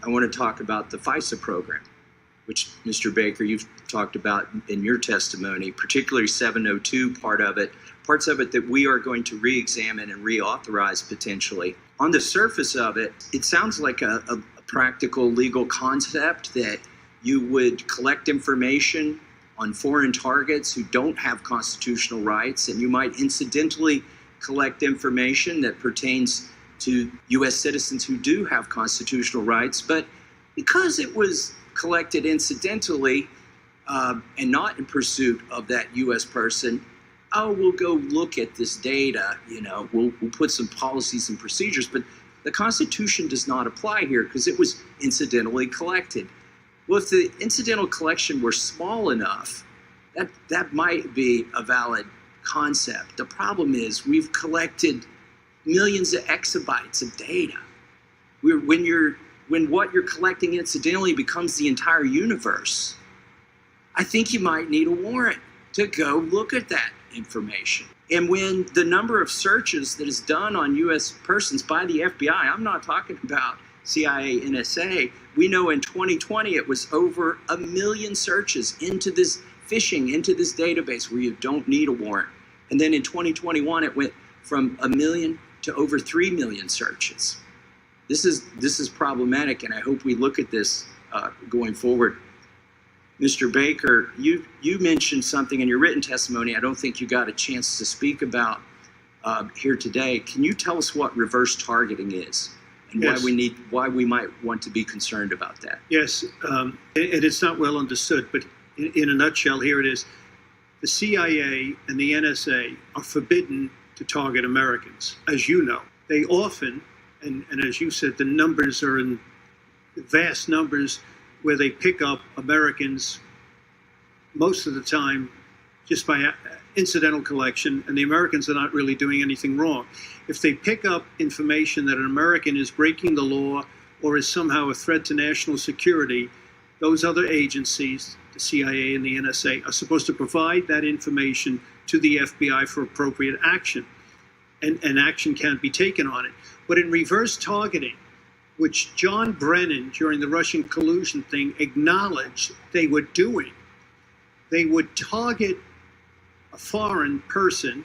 I want to talk about the FISA program, which, Mr. Baker, you've talked about in your testimony, particularly 702 parts of it that we are going to re-examine and reauthorize potentially. On the surface of it, it sounds like a practical legal concept that you would collect information on foreign targets who don't have constitutional rights, and you might incidentally collect information that pertains to U.S. citizens who do have constitutional rights. But because it was collected incidentally and not in pursuit of that U.S. person, we'll go look at this data, we'll put some policies and procedures, but the Constitution does not apply here because it was incidentally collected. Well, if the incidental collection were small enough, that might be a valid concept. The problem is we've collected millions of exabytes of data. When what you're collecting incidentally becomes the entire universe, I think you might need a warrant to go look at that information. And when the number of searches that is done on U.S. persons by the FBI, I'm not talking about CIA, NSA, we know in 2020 it was over 1 million searches into this phishing, into this database where you don't need a warrant. And then in 2021 it went from 1 million to over 3 million searches. This is problematic, and I hope we look at this going forward. Mr. Baker, you mentioned something in your written testimony I don't think you got a chance to speak about here today. Can you tell us what reverse targeting is and yes. why we might want to be concerned about that? Yes, and it's not well understood, but in a nutshell, here it is. The CIA and the NSA are forbidden to target Americans, as you know. They often, and as you said, the numbers are in vast numbers where they pick up Americans most of the time just by incidental collection, and the Americans are not really doing anything wrong. If they pick up information that an American is breaking the law or is somehow a threat to national security, those other agencies, the CIA and the NSA, are supposed to provide that information to the FBI for appropriate action, and action can be taken on it. But in reverse targeting, which John Brennan, during the Russian collusion thing, acknowledged they were doing, they would target a foreign person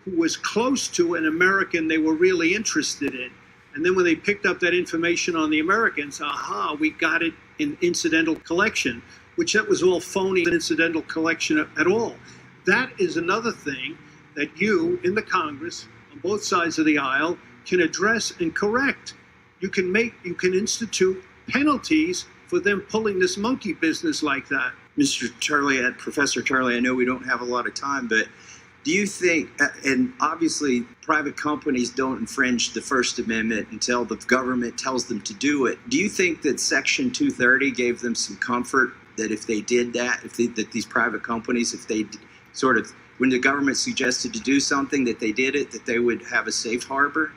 who was close to an American they were really interested in. And then when they picked up that information on the Americans, we got it in incidental collection, which that was all phony incidental collection at all. That is another thing that you in the Congress, on both sides of the aisle, can address and correct. You can institute penalties for them pulling this monkey business like that. Mr. Charlie, Professor Charlie, I know we don't have a lot of time, but do you think, and obviously private companies don't infringe the First Amendment until the government tells them to do it. Do you think that Section 230 gave them some comfort that if they did that, that these private companies, if they sort of, when the government suggested to do something, that they did it, that they would have a safe harbor?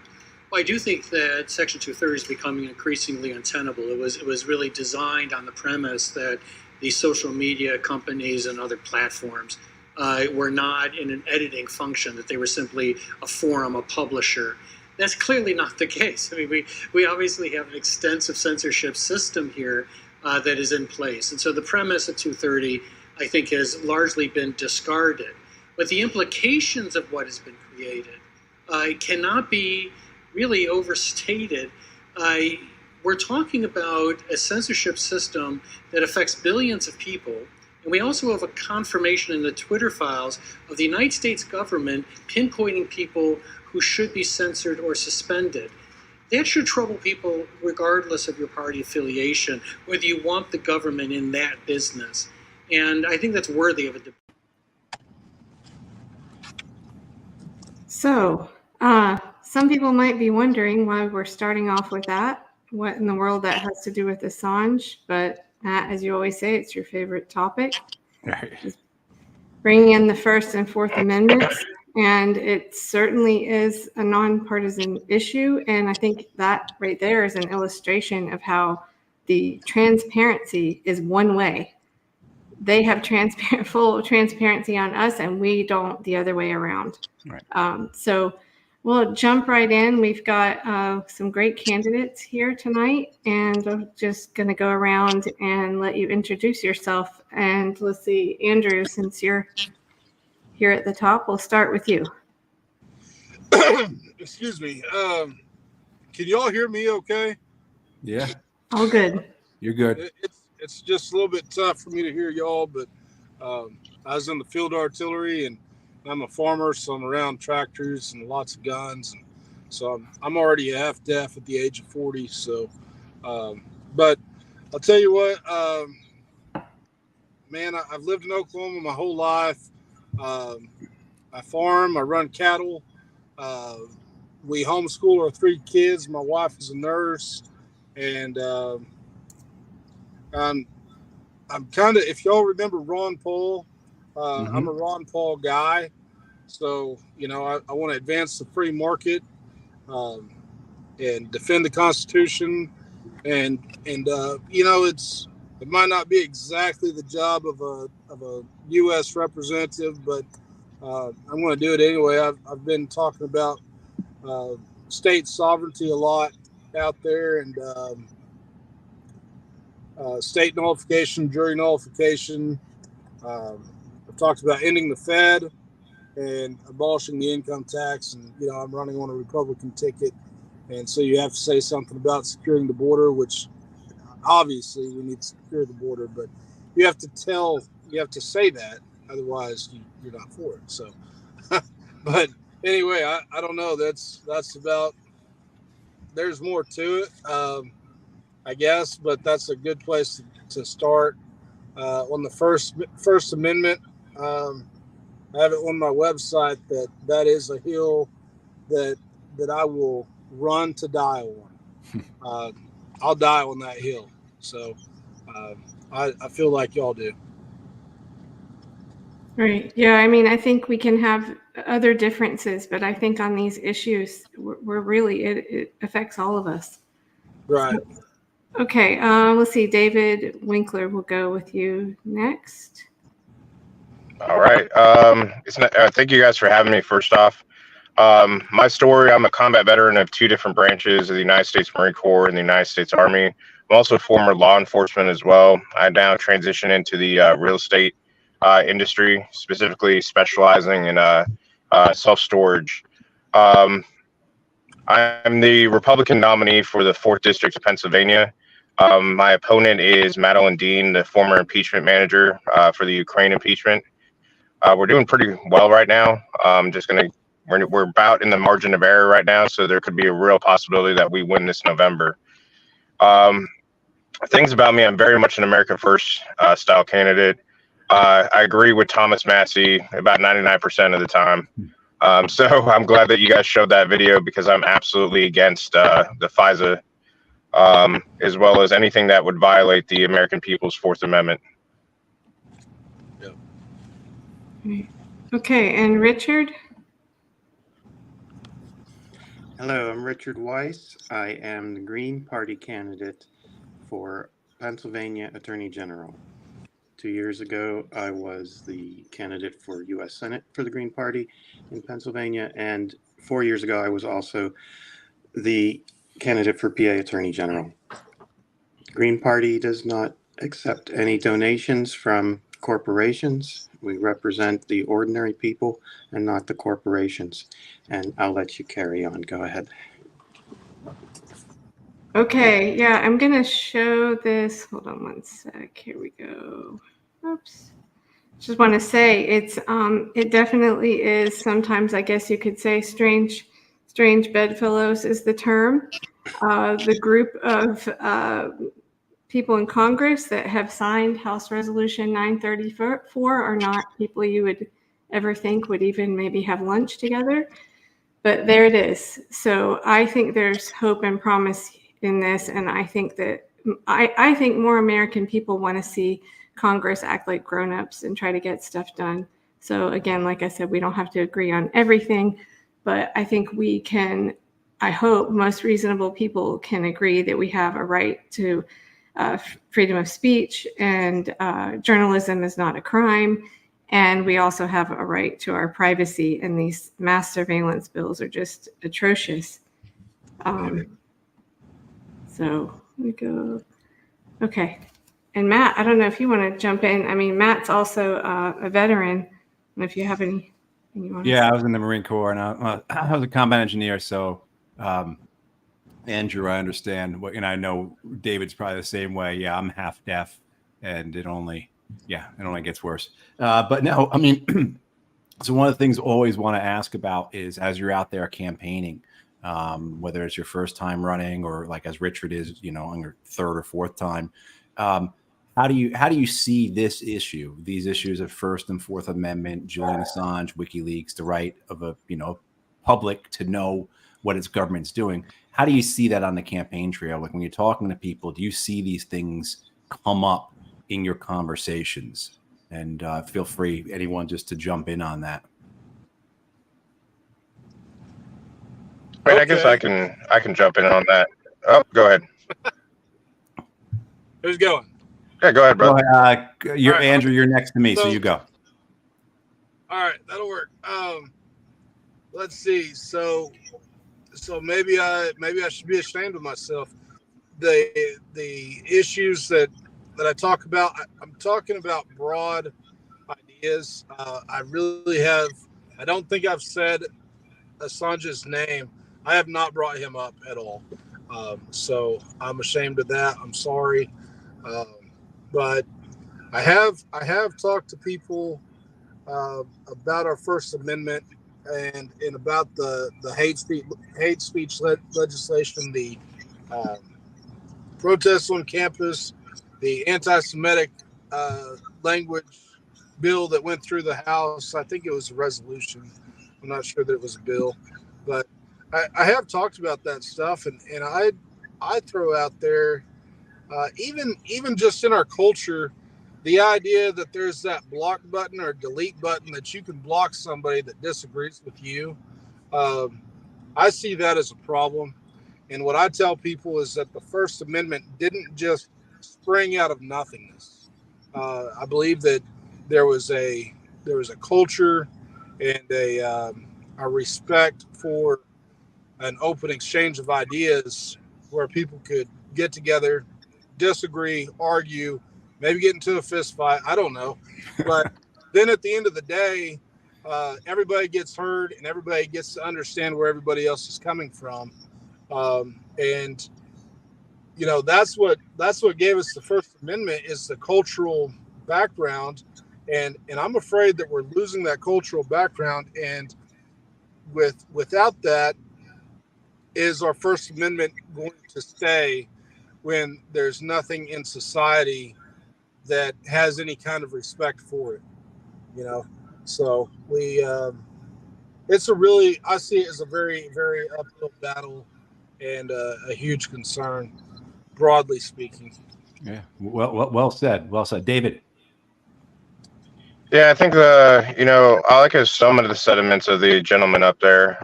Well, I do think that Section 230 is becoming increasingly untenable. It was really designed on the premise that these social media companies and other platforms were not in an editing function, that they were simply a forum, a publisher. That's clearly not the case. I mean, we obviously have an extensive censorship system here that is in place. And so the premise of 230, I think, has largely been discarded. But the implications of what has been created cannot be really overstated. We're talking about a censorship system that affects billions of people. And we also have a confirmation in the Twitter files of the United States government pinpointing people who should be censored or suspended. That should trouble people regardless of your party affiliation, whether you want the government in that business. And I think that's worthy of a debate. So, some people might be wondering why we're starting off with that. What in the world that has to do with Assange? But Matt, as you always say, it's your favorite topic. Right. Bringing in the First and Fourth Amendments, and it certainly is a nonpartisan issue. And I think that right there is an illustration of how the transparency is one way. They have full transparency on us, and we don't the other way around. Right. So We'll jump right in. We've got some great candidates here tonight, and I'm just going to go around and let you introduce yourself. And let's see, Andrew, since you're here at the top, we'll start with you. Excuse me. Can y'all hear me okay? Yeah, All good. you're good. It's just a little bit tough for me to hear y'all, but I was in the field artillery and I'm a farmer, so I'm around tractors and lots of guns. And so I'm already half deaf at the age of 40. So, but I'll tell you what, man, I've lived in Oklahoma my whole life. I farm, I run cattle. We homeschool our 3 kids. My wife is a nurse, and I'm kind of, if y'all remember Ron Paul, I'm a Ron Paul guy. So, I want to advance the free market and defend the Constitution. And it might not be exactly the job of a U.S. representative, but I'm going to do it anyway. I've been talking about state sovereignty a lot out there, and state nullification, jury nullification. I've talked about ending the Fed and abolishing the income tax, and I'm running on a Republican ticket, and so you have to say something about securing the border, which obviously we need to secure the border, but you have to say that, otherwise you're not for it. So, but anyway, I don't know. That's about. There's more to it, I guess, but that's a good place to start. On the First Amendment, I have it on my website that is a hill that I will run to die on. I'll die on that hill. So I feel like y'all do. Right. Yeah. I mean, I think we can have other differences, but I think on these issues, we're really, it affects all of us. Right. So, okay. Let's see. David Winkler will go with you next. All right. Thank you guys for having me. First off, my story, I'm a combat veteran of 2 different branches of the United States Marine Corps and the United States Army. I'm also a former law enforcement as well. I now transition into the real estate industry, specifically specializing in self-storage. I'm the Republican nominee for the 4th District of Pennsylvania. My opponent is Madeleine Dean, the former impeachment manager for the Ukraine impeachment. We're doing pretty well right now. We're about in the margin of error right now, so there could be a real possibility that we win this November. Things about me, I'm very much an America First style candidate. I agree with Thomas Massey about 99% of the time. So I'm glad that you guys showed that video, because I'm absolutely against the FISA, as well as anything that would violate the American people's 4th Amendment. Okay. And Richard? Hello, I'm Richard Weiss. I am the Green Party candidate for Pennsylvania Attorney General. 2 years ago, I was the candidate for U.S. Senate for the Green Party in Pennsylvania, and 4 years ago, I was also the candidate for PA Attorney General. Green Party does not accept any donations from corporations. We represent the ordinary people and not the corporations. And I'll let you carry on. Go ahead. Okay. Yeah, I'm going to show this. Hold on one sec. Here we go. Oops. Just want to say it definitely is sometimes, I guess you could say, strange bedfellows is the term. The group of people in Congress that have signed House Resolution 934 are not people you would ever think would even maybe have lunch together. But there it is. So I think there's hope and promise in this. And I think that I think more American people want to see Congress act like grown-ups and try to get stuff done. So again, like I said, we don't have to agree on everything, but I think we can, I hope most reasonable people can agree that we have a right to freedom of speech, and journalism is not a crime, And we also have a right to our privacy, and these mass surveillance bills are just atrocious. So we go, okay. And Matt, I don't know if you want to jump in. I mean, Matt's also a veteran. And if you have anything you want to say. I was in the Marine Corps, and I was a combat engineer. So, Andrew, I understand what, and I know David's probably the same way. Yeah, I'm half deaf, and it only gets worse. But no, I mean, so one of the things I always want to ask about is, as you're out there campaigning, whether it's your first time running or like as Richard is, on your third or fourth time, how do you see this issue, these issues of First and Fourth Amendment, Julian Assange, WikiLeaks, the right of a public to know what its government's doing? How do you see that on the campaign trail? Like when you're talking to people, do you see these things come up in your conversations? And feel free, anyone, just to jump in on that. I mean, I guess I can jump in on that. Oh, go ahead. Who's going? Yeah, go ahead, brother. You're All right, Andrew. You're next to me, so you go. All right, that'll work. Let's see. So maybe I should be ashamed of myself. The issues that I talk about, I'm talking about broad ideas. I don't think I've said Assange's name. I have not brought him up at all. So I'm ashamed of that. I'm sorry. But I have talked to people about our First Amendment and about the hate speech legislation, the protests on campus, the anti-Semitic language bill that went through the House. I think it was a resolution. I'm not sure that it was a bill, but I have talked about that stuff, and I throw out there, even just in our culture, the idea that there's that block button or delete button that you can block somebody that disagrees with you. I see that as a problem. And what I tell people is that the First Amendment didn't just spring out of nothingness. I believe that there was a culture and a respect for an open exchange of ideas where people could get together, disagree, argue, maybe get into a fist fight. I don't know. But then at the end of the day, everybody gets heard and everybody gets to understand where everybody else is coming from. And that's what gave us the First Amendment, is the cultural background. And I'm afraid that we're losing that cultural background. And without that, is our First Amendment going to stay when there's nothing in society that has any kind of respect for it? So I see it as a very, very uphill battle and a huge concern, broadly speaking. Yeah. Well said. Well said, David. Yeah, I think I like some of the sentiments of the gentleman up there.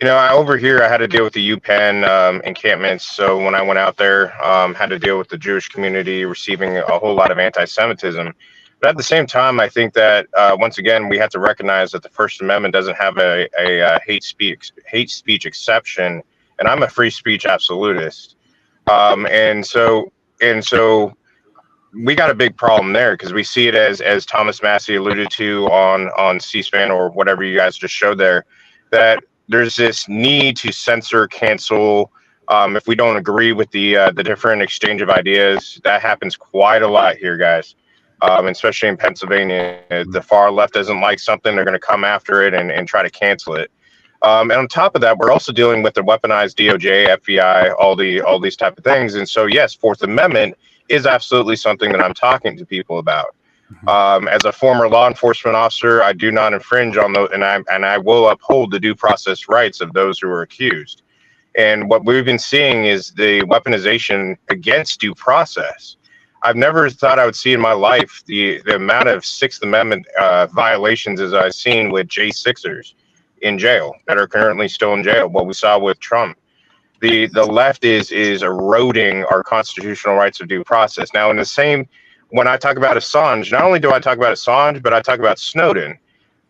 Over here I had to deal with the UPenn encampments. So when I went out there, had to deal with the Jewish community receiving a whole lot of anti-Semitism. But at the same time, I think that once again we have to recognize that the First Amendment doesn't have a hate speech exception, and I'm a free speech absolutist. And so we got a big problem there, because we see it as Thomas Massey alluded to on C-SPAN or whatever you guys just showed there, that there's this need to censor, cancel, if we don't agree with the different exchange of ideas. That happens quite a lot here, guys, especially in Pennsylvania. The far left doesn't like something, they're going to come after it and try to cancel it. And on top of that, we're also dealing with the weaponized DOJ, FBI, all these type of things. And so, yes, Fourth Amendment is absolutely something that I'm talking to people about. As a former law enforcement officer, I do not infringe on those, and I will uphold the due process rights of those who are accused. And what we've been seeing is the weaponization against due process. I've never thought I would see in my life the amount of Sixth Amendment violations as I've seen with J6ers in jail that are currently still in jail. What we saw with Trump. The left is eroding our constitutional rights of due process. Now, in the same when I talk about Assange, not only do I talk about Assange, but I talk about Snowden.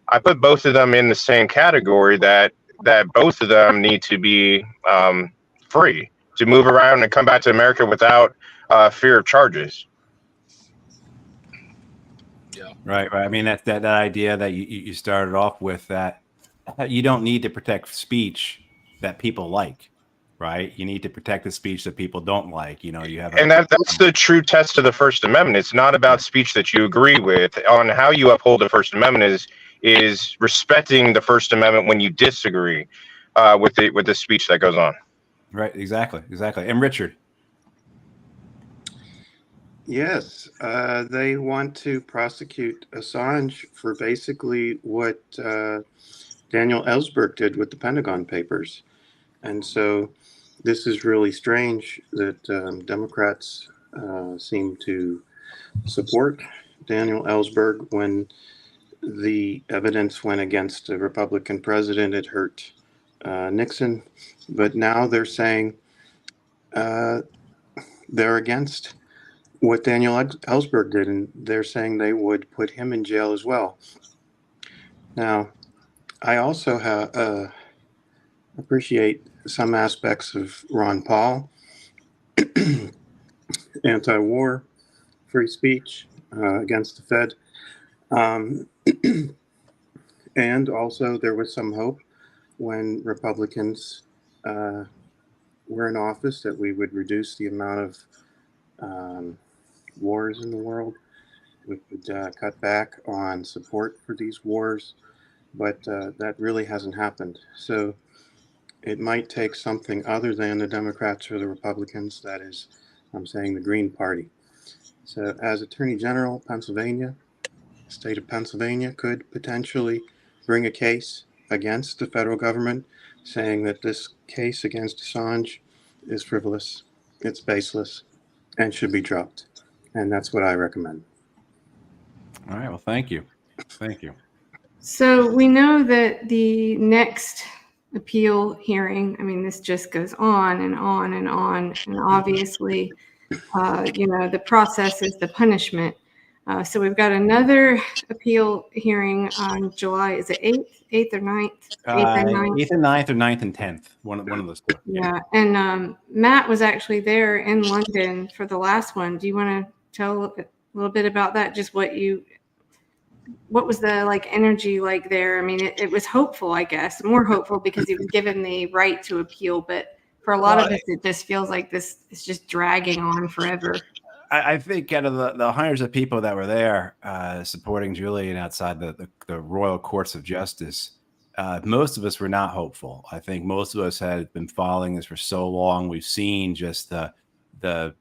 I put both of them in the same category, that both of them need to be free to move around and come back to America without fear of charges. Right. I mean, that idea that you started off with, that you don't need to protect speech that people like, right? You need to protect the speech that people don't like. You have And that's the true test of the First Amendment. It's not about speech that you agree with. On how you uphold the First Amendment is respecting the First Amendment when you disagree with the speech that goes on. Right. Exactly. And Richard. Yes, they want to prosecute Assange for basically what Daniel Ellsberg did with the Pentagon Papers. And so this is really strange that Democrats seem to support Daniel Ellsberg when the evidence went against a Republican president. It hurt Nixon. But now they're saying they're against what Daniel Ellsberg did, and they're saying they would put him in jail as well. Now, I also appreciate some aspects of Ron Paul, anti-war, free speech against the Fed. And also there was some hope when Republicans were in office that we would reduce the amount of wars in the world. We could cut back on support for these wars, but that really hasn't happened. So it might take something other than the Democrats or the Republicans, that is, I'm saying the Green Party. So as Attorney General, Pennsylvania, the state of Pennsylvania could potentially bring a case against the federal government saying that this case against Assange is frivolous, it's baseless, and should be dropped. And that's what I recommend. All right. Well, thank you. So we know that the next appeal hearing, I mean, this just goes on and on and on. And obviously, the process is the punishment. So we've got another appeal hearing on July, is it 8th or 9th? 8th and 9th. 8th and 9th, or 9th and 10th. One of those two. Yeah. And Matt was actually there in London for the last one. Do you want to tell a little bit about that? Just what was the energy like there? I mean, it was hopeful, I guess, more hopeful because he was given the right to appeal. But for a lot of us, it just feels like this is just dragging on forever. I think out of the hundreds of people that were there supporting Julian outside the Royal Courts of Justice, most of us were not hopeful. I think most of us had been following this for so long. We've seen just the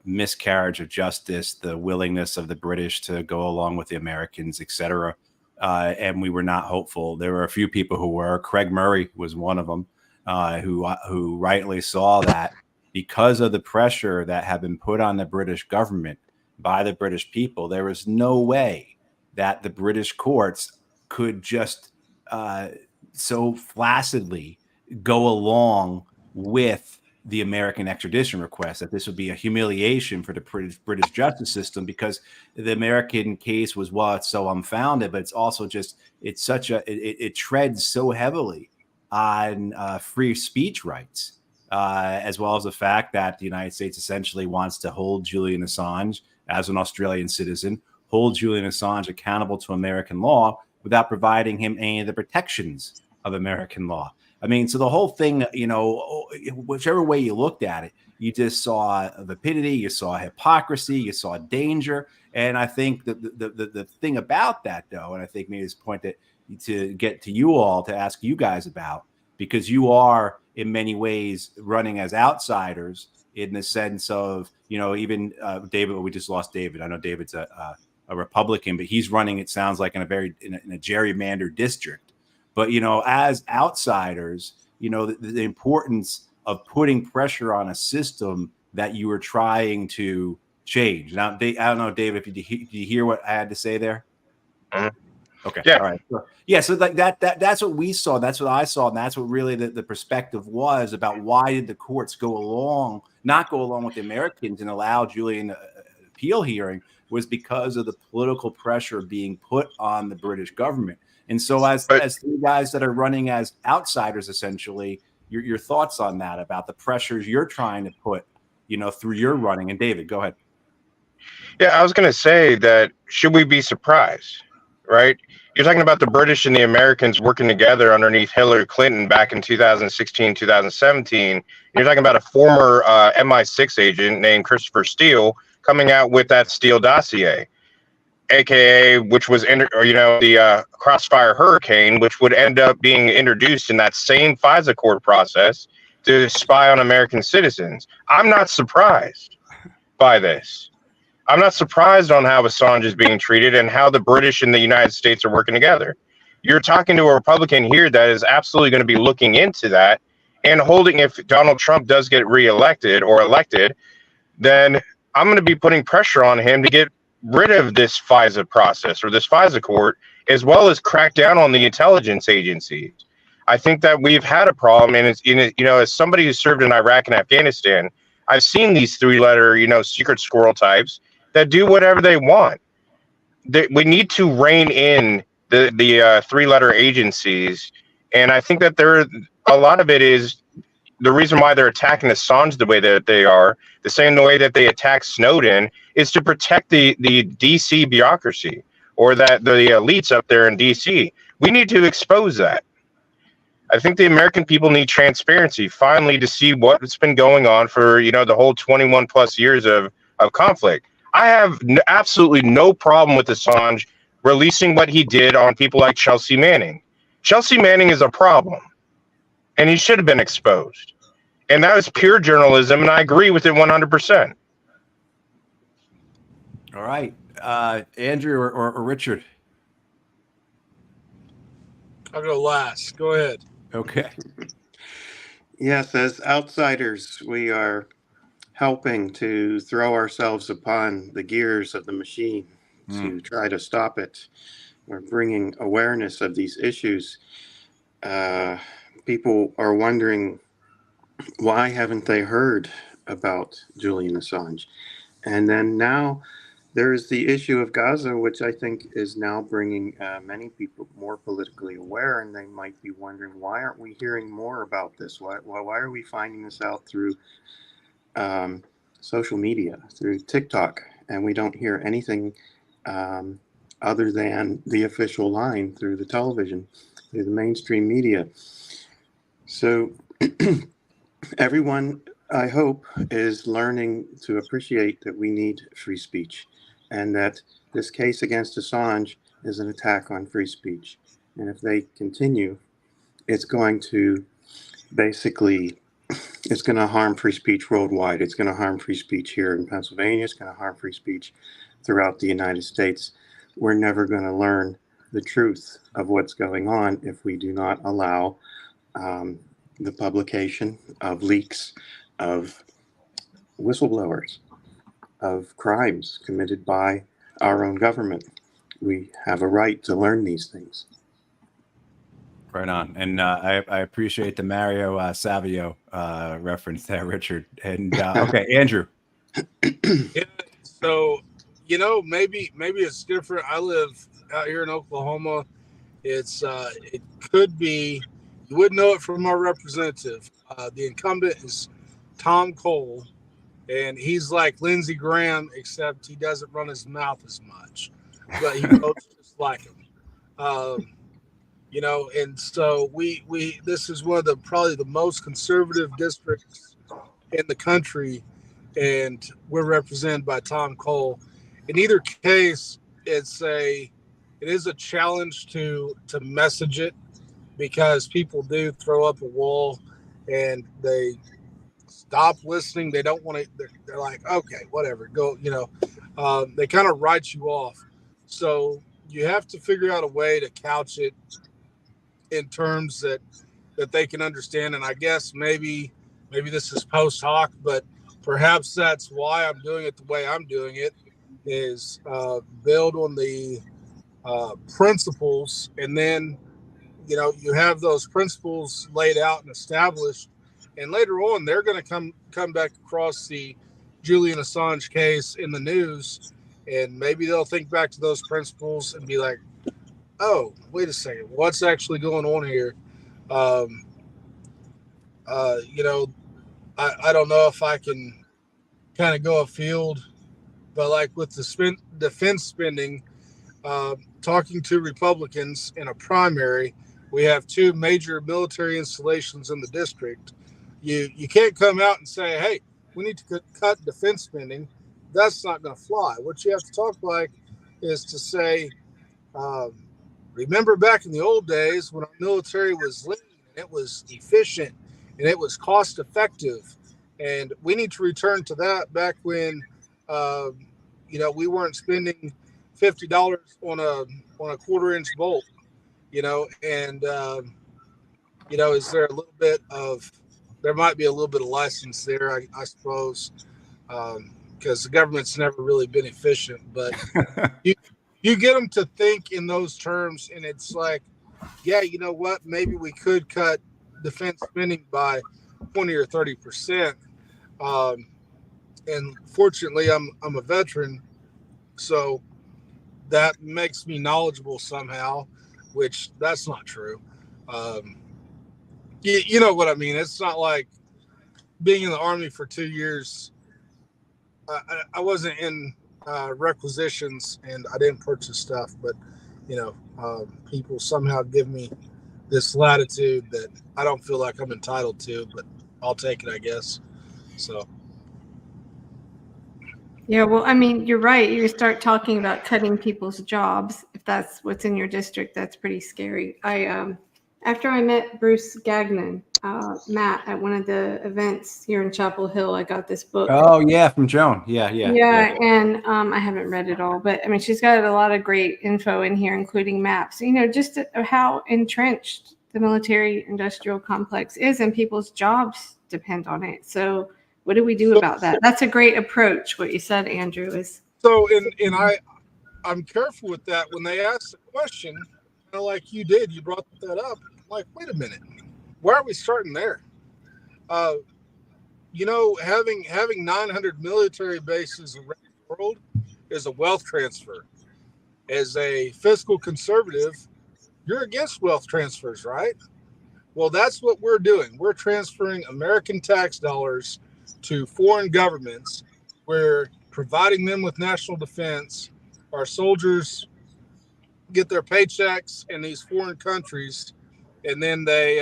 miscarriage of justice, the willingness of the British to go along with the Americans, etc. And we were not hopeful. There were a few people who were. Craig Murray was one of them, who rightly saw that because of the pressure that had been put on the British government by the British people, there was no way that the British courts could just so flaccidly go along with the American extradition request, that this would be a humiliation for the British justice system, because the American case was, well, it's so unfounded, but it's also just, it treads so heavily on free speech rights, as well as the fact that the United States essentially wants to hold Julian Assange as an Australian citizen, hold Julian Assange accountable to American law without providing him any of the protections of American law. I mean, so the whole thing, whichever way you looked at it, you just saw vapidity, you saw hypocrisy, you saw danger. And I think the thing about that, though, and I think maybe this point that to get to you all to ask you guys about, because you are in many ways running as outsiders in the sense of, even David, we just lost David. I know David's a Republican, but he's running, it sounds like, in a gerrymandered district. But, as outsiders, the importance of putting pressure on a system that you were trying to change. Now, I don't know, David, did you hear what I had to say there? Mm-hmm. Okay. Yeah. All right. Yeah. So like that's what we saw. That's what I saw. And that's what really the perspective was about why did the courts not go along with the Americans and allow Julian appeal hearing, was because of the political pressure being put on the British government. And so as three guys that are running as outsiders, essentially, your thoughts on that, about the pressures you're trying to put, through your running. And David, go ahead. Yeah, I was going to say that, should we be surprised, right? You're talking about the British and the Americans working together underneath Hillary Clinton back in 2016, 2017. You're talking about a former MI6 agent named Christopher Steele coming out with that Steele dossier, aka which was the Crossfire Hurricane, which would end up being introduced in that same FISA court process to spy on American citizens. I'm not surprised by this. I'm not surprised on how Assange is being treated and how the British and the United States are working together. You're talking to a Republican here that is absolutely going to be looking into that and holding, if Donald Trump does get reelected or elected, then I'm going to be putting pressure on him to get rid of this FISA process or this FISA court, as well as crack down on the intelligence agencies. I think that we've had a problem, and as somebody who served in Iraq and Afghanistan, I've seen these three-letter, secret squirrel types that do whatever they want. We need to rein in the three-letter agencies, and I think that a lot of it is the reason why they're attacking Assange the way that they are, the same way that they attack Snowden, is to protect the DC bureaucracy, or that the elites up there in DC. We need to expose that. I think the American people need transparency, finally, to see what's been going on for the whole 21 plus years of conflict. I have absolutely no problem with Assange releasing what he did on people like Chelsea Manning. Chelsea Manning is a problem, and he should have been exposed. And that was pure journalism, and I agree with it 100%. All right. Andrew or Richard? I'll go last. Go ahead. Okay. Yes, as outsiders, we are helping to throw ourselves upon the gears of the machine to try to stop it. We're bringing awareness of these issues. People are wondering, why haven't they heard about Julian Assange? And then now there's the issue of Gaza, which I think is now bringing many people more politically aware, and they might be wondering, why aren't we hearing more about this? Why are we finding this out through social media, through TikTok, and we don't hear anything other than the official line through the television, through the mainstream media? So everyone, I hope, is learning to appreciate that we need free speech, and that this case against Assange is an attack on free speech. And if they continue, it's going to harm free speech worldwide. It's going to harm free speech here in Pennsylvania. It's going to harm free speech throughout the United States. We're never going to learn the truth of what's going on if we do not allow the publication of leaks, of whistleblowers, of crimes committed by our own government. We have a right to learn these things. Right on. And I appreciate the Mario Savio reference there, Richard. And okay, Andrew. Yeah, so, maybe it's different. I live out here in Oklahoma. It could be, you wouldn't know it from our representative. The incumbent is Tom Cole, and he's like Lindsey Graham, except he doesn't run his mouth as much, but he votes just like him. And so we this is one of probably the most conservative districts in the country, and we're represented by Tom Cole. In either case, it is a challenge to message it, because people do throw up a wall and they stop listening. They don't want to, they're like, okay, whatever, go, they kind of write you off. So you have to figure out a way to couch it in terms that they can understand. And I guess maybe this is post hoc, but perhaps that's why I'm doing it the way I'm doing it, is build on the principles, and then you have those principles laid out and established, and later on they're going to come back across the Julian Assange case in the news, and maybe they'll think back to those principles and be like, oh, wait a second, what's actually going on here? Um, you know, I don't know if I can kind of go afield, but like with the defense spending, talking to Republicans in a primary, we have two major military installations in the district. You can't come out and say, hey, we need to cut defense spending. That's not going to fly. What you have to talk like is to say, um, remember back in the old days when our military was lean and it was efficient and it was cost effective, and we need to return to that back when we weren't spending $50 on a quarter-inch bolt, and is there a little bit of there might be a little bit of license there, I suppose, because the government's never really been efficient, but you get them to think in those terms, and it's like, yeah, you know what? Maybe we could cut defense spending by 20 or 30%. And fortunately, I'm a veteran, so that makes me knowledgeable somehow, which that's not true. You know what I mean? It's not like being in the Army for 2 years. I wasn't in requisitions and I didn't purchase stuff, but people somehow give me this latitude that I don't feel like I'm entitled to, but I'll take it, I guess. So. Yeah, well, I mean, you're right. You start talking about cutting people's jobs. If that's what's in your district, that's pretty scary. After I met Bruce Gagnon, Matt, at one of the events here in Chapel Hill, I got this book. Oh yeah, from Joan. Yeah. And I haven't read it all, but I mean, she's got a lot of great info in here, including maps. Just how entrenched the military-industrial complex is, and people's jobs depend on it. So, what do we do about that? That's a great approach. What you said, Andrew, is so. I'm careful with that when they ask the question, kind of like you did. You brought that up. I'm like, wait a minute, why are we starting there? Having 900 military bases around the world is a wealth transfer. As a fiscal conservative, you're against wealth transfers, right? Well, that's what we're doing. We're transferring American tax dollars to foreign governments. We're providing them with national defense. Our soldiers get their paychecks in these foreign countries, and then they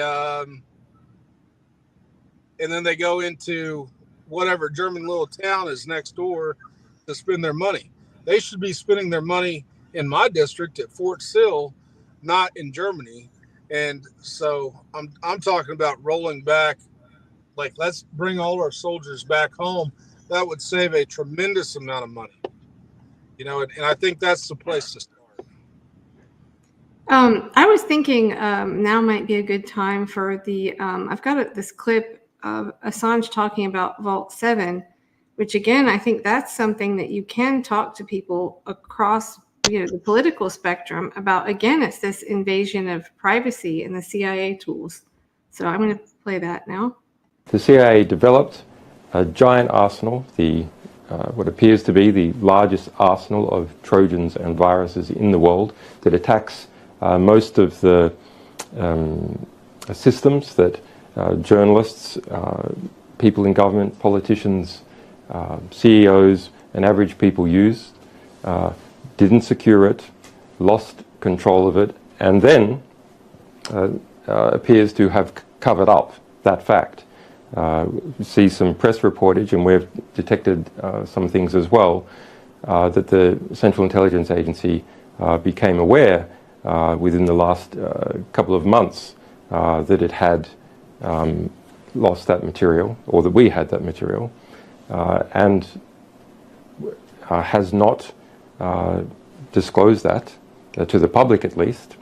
go into whatever German little town is next door to spend their money. They should be spending their money in my district at Fort Sill, not in Germany. And so I'm talking about rolling back. Like, let's bring all our soldiers back home. That would save a tremendous amount of money, and I think that's the place to start. I was thinking now might be a good time for I've got this clip of Assange talking about Vault 7, which again, I think that's something that you can talk to people across the political spectrum about. Again, it's this invasion of privacy and the CIA tools. So I'm going to play that now. The CIA developed a giant arsenal, what appears to be the largest arsenal of Trojans and viruses in the world, that attacks most of the systems that journalists, people in government, politicians, CEOs, and average people use. Didn't secure it, lost control of it, and then appears to have covered up that fact. We see some press reportage, and we've detected some things as well, that the Central Intelligence Agency became aware within the last couple of months that it had lost that material, or that we had that material, and has not disclosed that to the public, at least,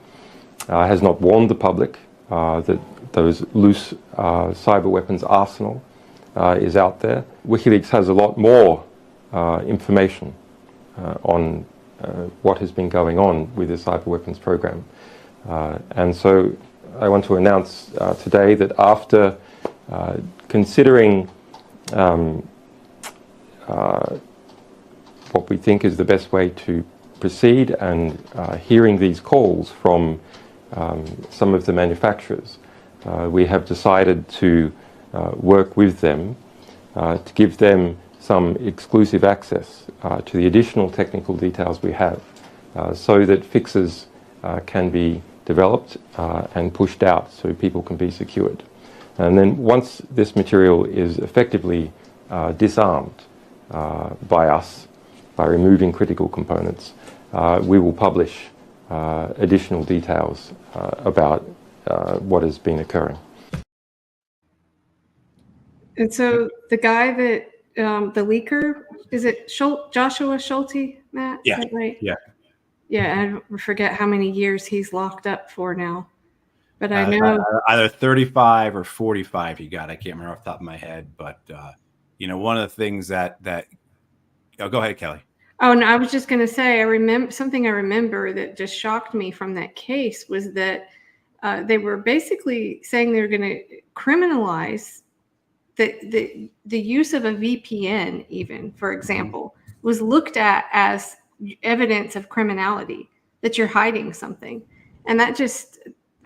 has not warned the public that those loose cyber weapons arsenal is out there. WikiLeaks has a lot more information on what has been going on with the cyber weapons program. And so I want to announce today that after considering what we think is the best way to proceed, and hearing these calls from some of the manufacturers, we have decided to work with them to give them some exclusive access to the additional technical details we have, so that fixes can be developed and pushed out so people can be secured. And then once this material is effectively disarmed by us, by removing critical components, we will publish additional details about what has been occurring. And so the guy that, the leaker, is it Joshua Schulte, Matt? Yeah. Is that right? Yeah. Yeah, I forget how many years he's locked up for now. But I know either 35 or 45 he got. I can't remember off the top of my head. But, one of the things that oh, go ahead, Kelly. Oh, no, I was just going to say, I remember that just shocked me from that case was that they were basically saying they were going to criminalize the use of a VPN, even, for example, was looked at as evidence of criminality, that you're hiding something. And that just,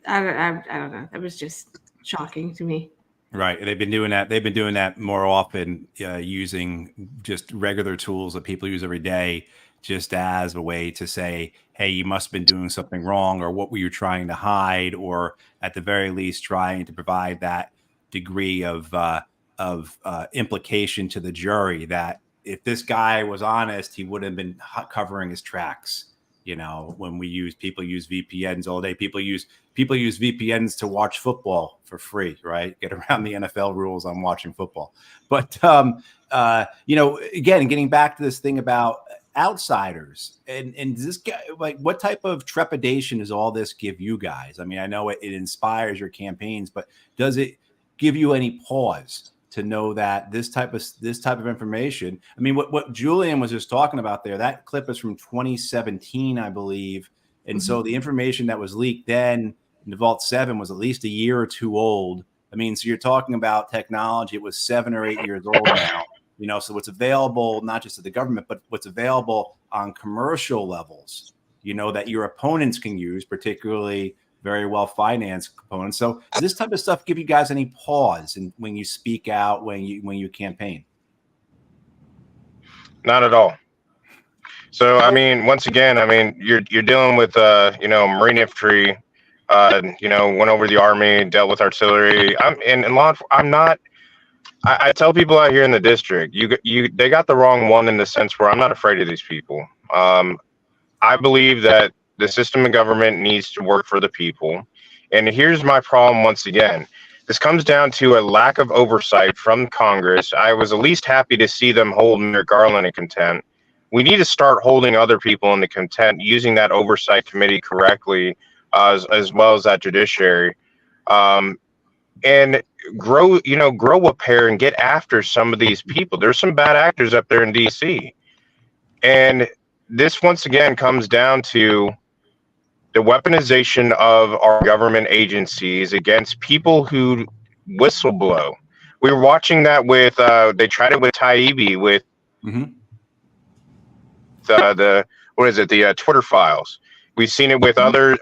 I don't know, that was just shocking to me. Right. They've been doing that. They've been doing that more often, using just regular tools that people use every day, just as a way to say, hey, you must have been doing something wrong, or what were you trying to hide, or at the very least trying to provide that degree of implication to the jury that if this guy was honest, he wouldn't have been covering his tracks. When people use VPNs all day, people use VPNs to watch football for free, right? Get around the NFL rules on watching football. But, again, getting back to this thing about outsiders and this guy, like, what type of trepidation does all this give you guys? I mean, I know it inspires your campaigns, but does it give you any pause to know that this type of information? I mean, what Julian was just talking about there, that clip is from 2017, I believe. And so the information that was leaked then in the Vault 7 was at least a year or two old. I mean, so you're talking about technology. It was 7 or 8 years old now, so what's available, not just to the government, but what's available on commercial levels, that your opponents can use, particularly very well financed components. So does this type of stuff give you guys any pause when you speak out, when you campaign? Not at all. So, I mean, once again, I mean, you're dealing with, Marine infantry, went over the Army, dealt with artillery. I tell people out here in the district, they got the wrong one, in the sense where I'm not afraid of these people. I believe that the system of government needs to work for the people. And here's my problem once again. This comes down to a lack of oversight from Congress. I was at least happy to see them hold Merrick Garland in contempt. We need to start holding other people in the contempt, using that oversight committee correctly, as well as that judiciary. And grow a pair and get after some of these people. There's some bad actors up there in DC. And this once again comes down to the weaponization of our government agencies against people who whistleblow. We were watching that with, they tried it with Taibbi, with the Twitter files. We've seen it with other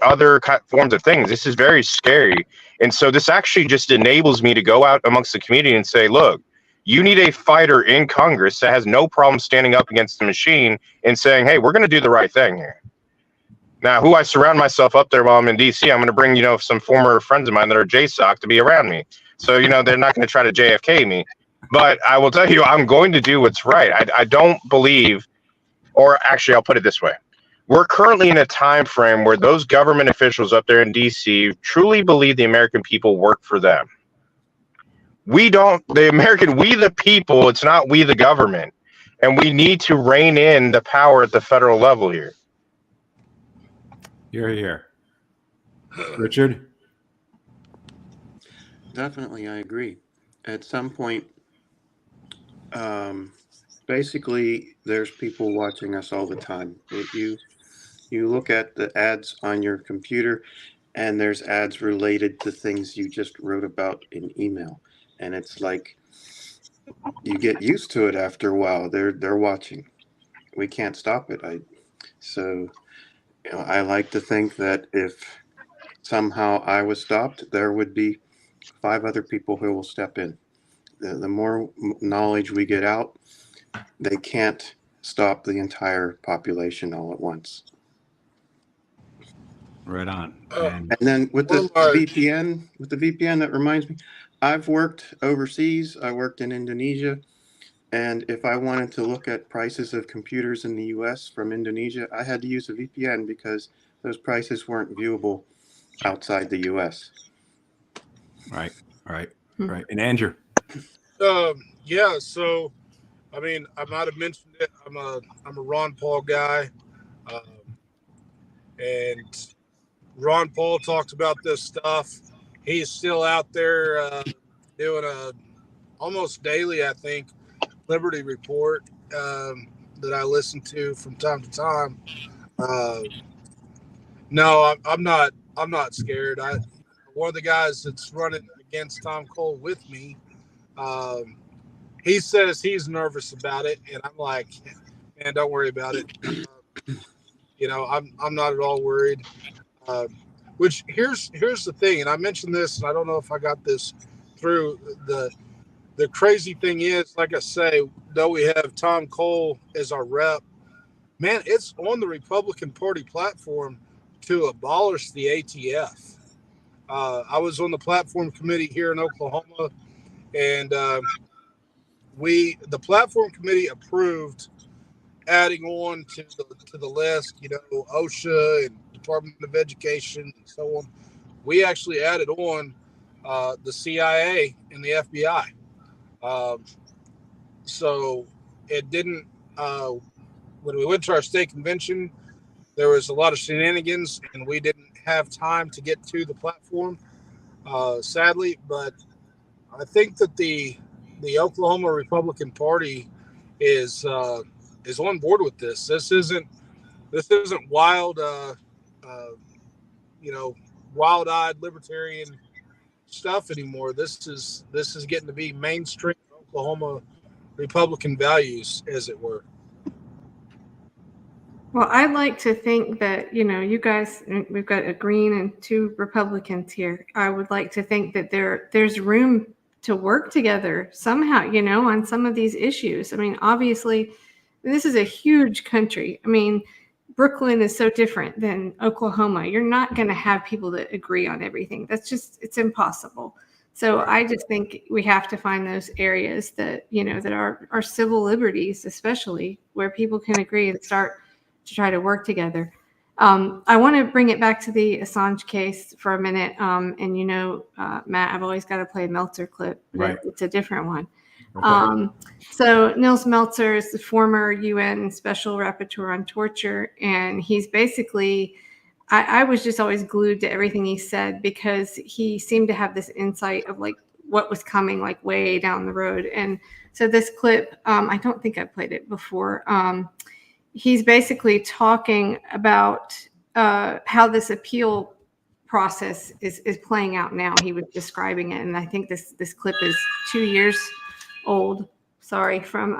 forms of things. This is very scary. And so this actually just enables me to go out amongst the community and say, look, you need a fighter in Congress that has no problem standing up against the machine and saying, hey, we're going to do the right thing here. Now, who I surround myself up there while I'm in DC, I'm going to bring, some former friends of mine that are JSOC to be around me. So, they're not going to try to JFK me. But I will tell you, I'm going to do what's right. I don't believe, or actually, I'll put it this way. We're currently in a time frame where those government officials up there in DC truly believe the American people work for them. We don't, we the people, it's not we the government. And we need to rein in the power at the federal level here. You're here. Richard? Definitely, I agree. At some point, basically, there's people watching us all the time. If you look at the ads on your computer, and there's ads related to things you just wrote about in email, and it's like you get used to it after a while. They're watching. we can't stop it. So I like to think that if somehow I was stopped, there would be 5 other people who will step in. The more knowledge we get out, they can't stop the entire population all at once. Right on. And then with the VPN, that reminds me, I've worked overseas. I worked in Indonesia. And if I wanted to look at prices of computers in the US from Indonesia, I had to use a VPN because those prices weren't viewable outside the US. Right. And Andrew. Yeah. So, I mean, I might have mentioned it. I'm a Ron Paul guy, and Ron Paul talks about this stuff. He's still out there doing a almost daily, I think, Liberty Report that I listen to from time to time. No, I'm not scared. One of the guys that's running against Tom Cole with me, he says he's nervous about it, and I'm like, man, don't worry about it. I'm not at all worried. Which here's the thing, and I mentioned this, and I don't know if I got this through. The crazy thing is, like I say, though we have Tom Cole as our rep, man, it's on the Republican Party platform to abolish the ATF. I was on the platform committee here in Oklahoma, and the platform committee approved adding on to the list, OSHA and Department of Education and so on. We actually added on the CIA and the FBI. So it didn't, when we went to our state convention, there was a lot of shenanigans and we didn't have time to get to the platform, sadly, but I think that the Oklahoma Republican Party is on board with this. This isn't wild, wild-eyed libertarian stuff anymore. This is getting to be mainstream Oklahoma Republican values, as it were. Well, I'd like to think that, you guys, we've got a Green and 2 Republicans here. I would like to think that there's room to work together somehow, on some of these issues. I mean, obviously, this is a huge country. I mean, Brooklyn is so different than Oklahoma. You're not going to have people that agree on everything. It's impossible. So I just think we have to find those areas that, that are civil liberties, especially where people can agree and start to try to work together. I want to bring it back to the Assange case for a minute. Matt, I've always got to play a Meltzer clip, but right. It's a different one. Okay. So Nils Meltzer is the former UN Special Rapporteur on Torture, and he's basically, I was just always glued to everything he said because he seemed to have this insight of like what was coming like way down the road. And so this clip, I don't think I played it before. He's basically talking about how this appeal process is playing out now. He was describing it, and I think this clip is 2 years old. Sorry, from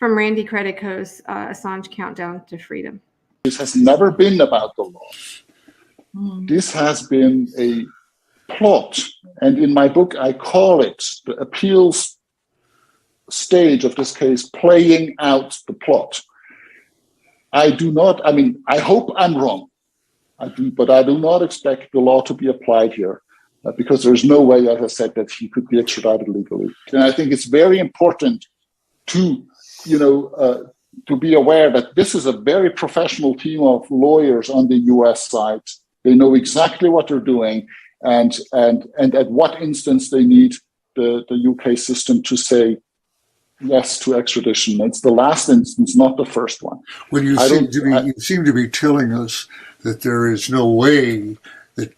Randy Credico's Assange Countdown to Freedom. This has never been about the law. This has been a plot, and in my book I call it the appeals stage of this case, playing out the plot. I hope I'm wrong, but I do not expect the law to be applied here because there's no way, as I said, that he could be extradited legally. And I think it's very important to be aware that this is a very professional team of lawyers on the US side. They know exactly what they're doing and at what instance they need the UK system to say yes to extradition. It's the last instance, not the first one. Well, you seem to be telling us that there is no way that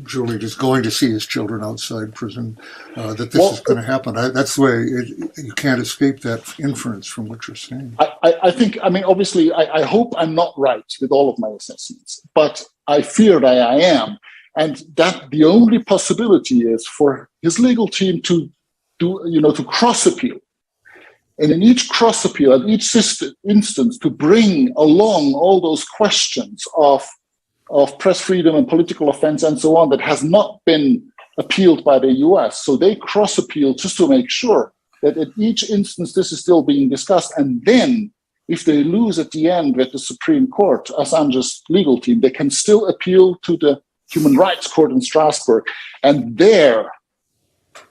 Julian is going to see his children outside prison, that this is going to happen. That's the way you can't escape that inference from what you're saying. Obviously, I hope I'm not right with all of my assessments, but I fear that I am. And that the only possibility is for his legal team to cross appeal. and in each cross appeal, at each instance, to bring along all those questions of press freedom and political offense and so on that has not been appealed by the US. So they cross appeal just to make sure that at each instance this is still being discussed. And then if they lose at the end with the Supreme Court, Assange's legal team, they can still appeal to the Human Rights Court in Strasbourg. And there,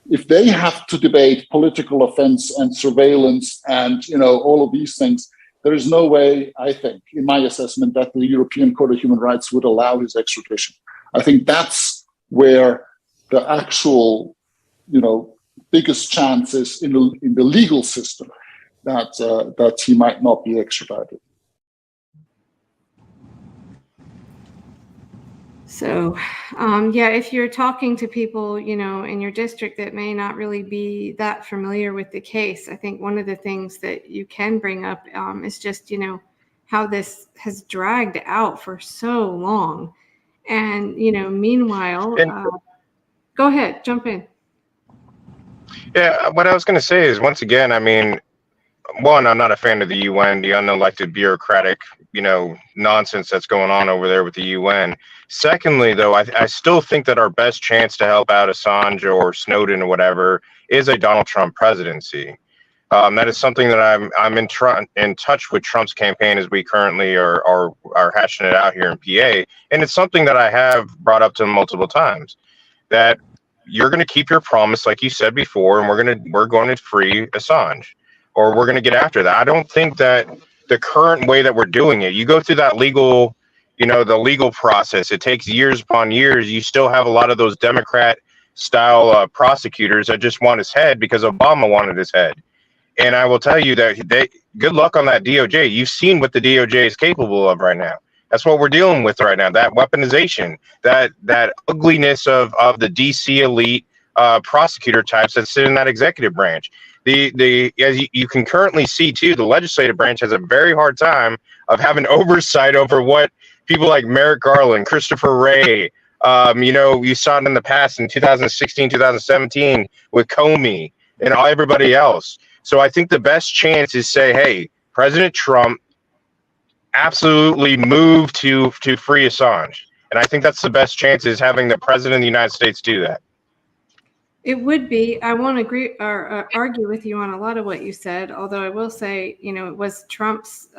if they have to debate political offense and surveillance and all of these things, there is no way, I think, in my assessment, that the European Court of Human Rights would allow his extradition. I think that's where the actual, biggest chance is in the legal system that he might not be extradited. So, if you're talking to people, in your district that may not really be that familiar with the case, I think one of the things that you can bring up is just, how this has dragged out for so long. And, meanwhile, go ahead, jump in. Yeah, what I was going to say is, once again, one, I'm not a fan of the UN, the unelected bureaucratic, nonsense that's going on over there with the UN. Secondly, though, I still think that our best chance to help out Assange or Snowden or whatever is a Donald Trump presidency. That is something that I'm in touch with Trump's campaign as we currently are hashing it out here in PA, and it's something that I have brought up to him multiple times, that you're going to keep your promise, like you said before, and we're going to free Assange, or we're going to get after that. I don't think that the current way that we're doing it, you go through that legal, the legal process, it takes years upon years. You still have a lot of those Democrat-style prosecutors that just want his head because Obama wanted his head. And I will tell you that good luck on that DOJ. You've seen what the DOJ is capable of right now. That's what we're dealing with right now. That weaponization, that ugliness of the DC elite prosecutor types that sit in that executive branch. As you can currently see too, the legislative branch has a very hard time of having oversight over what people like Merrick Garland, Christopher Wray, you saw it in the past in 2016, 2017 with Comey and everybody else. So I think the best chance is say, hey, President Trump, absolutely move to free Assange. And I think that's the best chance, is having the president of the United States do that. It would be. I won't agree or argue with you on a lot of what you said, although I will say, it was Trump's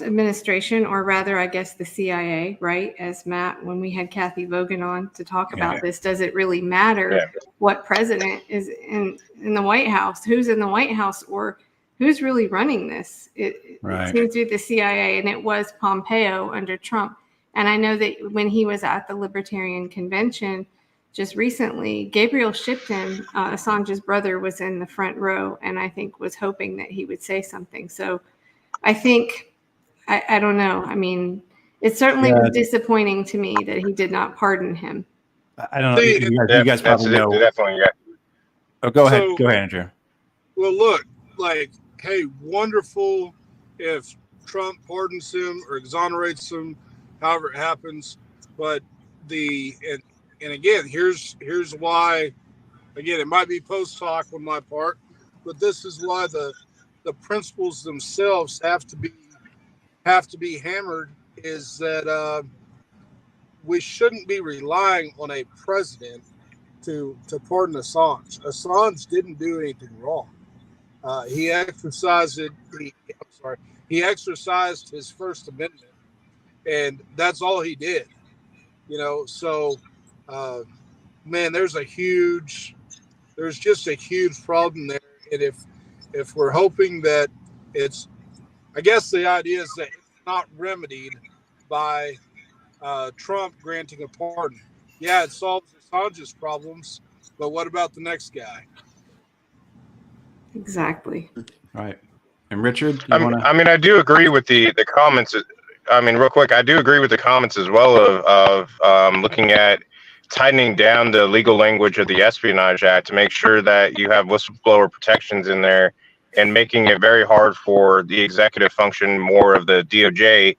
administration, or rather, I guess, the CIA, right? As Matt, when we had Kathy Vogan on to talk about this, does it really matter what president is in the White House, who's in the White House, or who's really running this? It seems to be the CIA, and it was Pompeo under Trump. And I know that when he was at the Libertarian Convention just recently, Gabriel Shipton, Assange's brother, was in the front row, and I think was hoping that he would say something. So I think, I don't know. It certainly was disappointing to me that he did not pardon him. I don't know. You guys probably know. Definitely, Oh, go ahead. Go ahead, Andrew. Well, look, hey, wonderful if Trump pardons him or exonerates him, however it happens. But and again, here's why. Again, it might be post hoc on my part, but this is why the principles themselves have to be hammered. Is that we shouldn't be relying on a president to pardon Assange. Assange didn't do anything wrong. He exercised his First Amendment, and that's all he did. So man, there's just a huge problem there. And if we're hoping that I guess the idea is that it's not remedied by Trump granting a pardon. Yeah, it solves Assange's problems, but what about the next guy? Exactly. Right. And Richard, I do agree with the comments. Real quick, I do agree with the comments as well of looking at tightening down the legal language of the Espionage Act to make sure that you have whistleblower protections in there, and making it very hard for the executive function, more of the DOJ,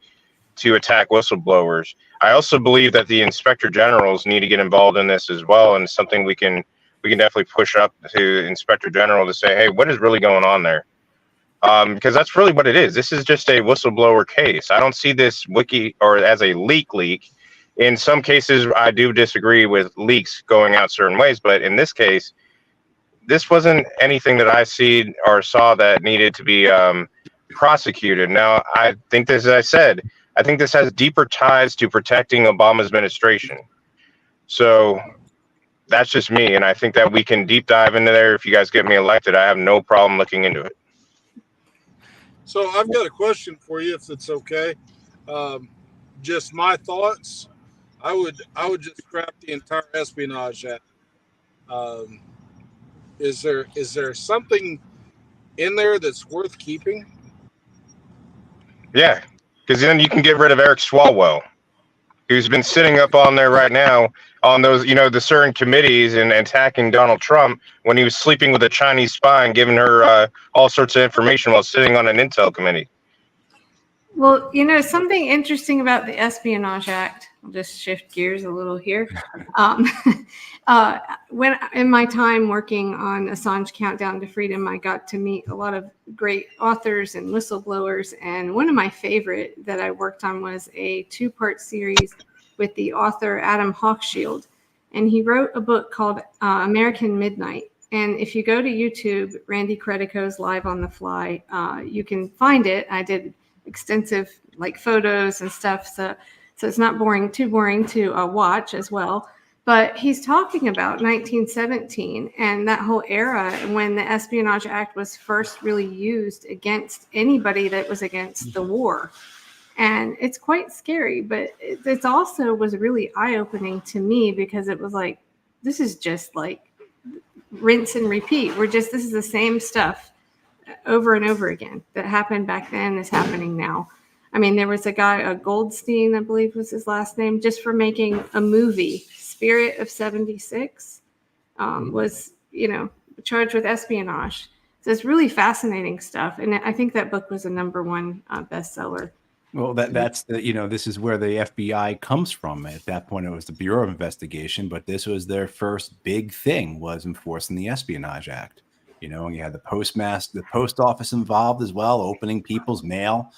to attack whistleblowers. I also believe that the inspector generals need to get involved in this as well, and something we can we can definitely push up to Inspector General to say, hey, what is really going on there? Because that's really what it is. This is just a whistleblower case. I don't see this wiki or as a leak. In some cases, I do disagree with leaks going out certain ways, but in this case, this wasn't anything that I see or saw that needed to be prosecuted. Now, I think this, as I said, I think this has deeper ties to protecting Obama's administration. So that's just me, and I think that we can deep dive into there. If you guys get me elected, I have no problem looking into it. So I've got a question for you, if it's okay. Just my thoughts. I would just scrap the entire Espionage Act. Is there something in there that's worth keeping? Yeah, because then you can get rid of Eric Swalwell, who's been sitting up on there right now on those, the certain committees and attacking Donald Trump when he was sleeping with a Chinese spy and giving her all sorts of information while sitting on an intel committee. Well, something interesting about the Espionage Act, I'll just shift gears a little here. When in my time working on Assange Countdown to Freedom, I got to meet a lot of great authors and whistleblowers. And one of my favorite that I worked on was a 2-part series with the author Adam Hawkshield. And he wrote a book called American Midnight. And if you go to YouTube, Randy Credico's Live on the Fly, you can find it. I did extensive photos and stuff. So it's not too boring to watch as well. But he's talking about 1917 and that whole era when the Espionage Act was first really used against anybody that was against the war. And it's quite scary, but it also was really eye-opening to me because it was like, this is just like rinse and repeat. This is the same stuff over and over again that happened back then is happening now. I mean, there was a guy, Goldstein, I believe was his last name, just for making a movie, Spirit of 76, was, charged with espionage. So it's really fascinating stuff. And I think that book was a #1 bestseller. Well, that's this is where the FBI comes from. At that point, it was the Bureau of Investigation, but this was their first big thing, was enforcing the Espionage Act. And you had the postmaster, the post office involved as well, opening people's mail.